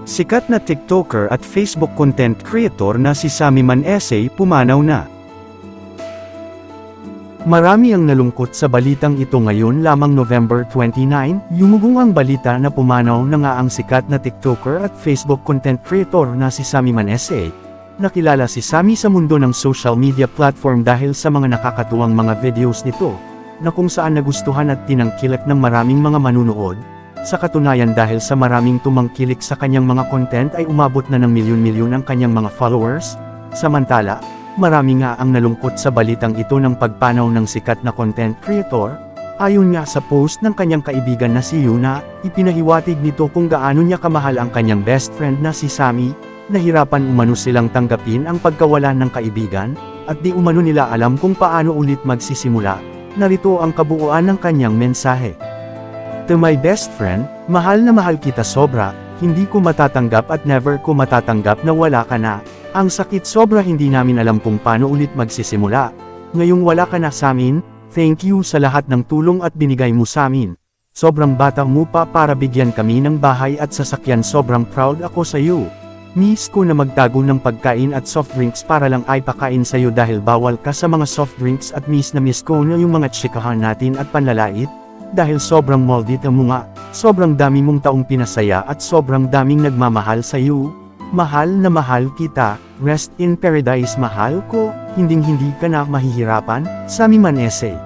Sikat na TikToker at Facebook content creator na si Sammy Manesseh pumanaw na. Marami ang nalungkot sa balitang ito ngayon lamang November 29, yumugong ang balita na pumanaw na nga ang sikat na TikToker at Facebook content creator na si Sammy Manesseh. Nakilala si Sammy sa mundo ng social media platform dahil sa mga nakakatuwang mga videos nito, na kung saan nagustuhan at tinangkilik ng maraming mga manunood. Sa katunayan dahil sa maraming tumangkilik sa kanyang mga content ay umabot na ng milyon-milyon ang kanyang mga followers. Samantala, marami nga ang nalungkot sa balitang ito ng pagpanaw ng sikat na content creator. Ayon nga sa post ng kanyang kaibigan na si Yuna, ipinahiwatig nito kung gaano niya kamahal ang kanyang best friend na si Sammy. Nahirapan umano silang tanggapin ang pagkawalan ng kaibigan, at di umano nila alam kung paano ulit magsisimula. Narito ang kabuuan ng kanyang mensahe. To my best friend, mahal na mahal kita sobra, hindi ko matatanggap at never ko matatanggap na wala ka na. Ang sakit sobra, hindi namin alam kung paano ulit magsisimula. Ngayong wala ka na sa amin, thank you sa lahat ng tulong at binigay mo sa amin. Sobrang bata mo pa para bigyan kami ng bahay at sasakyan, sobrang proud ako sa iyo. Miss ko na magtago ng pagkain at soft drinks para lang ay pakain sa iyo dahil bawal ka sa mga soft drinks, at miss na miss ko na yung mga tsikahan natin at panlalait. Dahil sobrang moldit mo nga, sobrang dami mong taong pinasaya at sobrang daming nagmamahal sa iyo. Mahal na mahal kita, rest in paradise mahal ko, hinding-hindi ka na mahihirapan, Sammy Manesseh.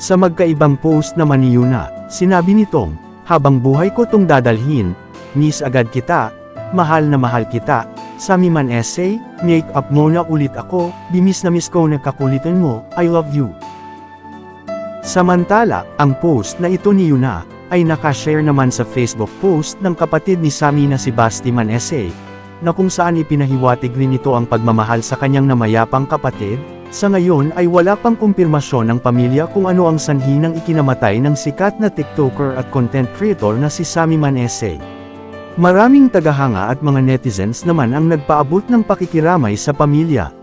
Sa magkaibang post naman ni Yuna, sinabi nitong, habang buhay ko tong dadalhin, miss agad kita, mahal na mahal kita, Sammy Manesseh, make up mo na ulit ako, bimis na miss ko na kakulitan mo, I love you. Samantala, ang post na ito ni Yuna, ay nakashare naman sa Facebook post ng kapatid ni Sammy na si Basti Manesseh, na kung saan ipinahiwatig rin ito ang pagmamahal sa kanyang namayapang kapatid. Sa ngayon ay wala pang kumpirmasyon ng pamilya kung ano ang sanhi ng ikinamatay ng sikat na TikToker at content creator na si Sammy Manesseh. Maraming tagahanga at mga netizens naman ang nagpaabot ng pakikiramay sa pamilya.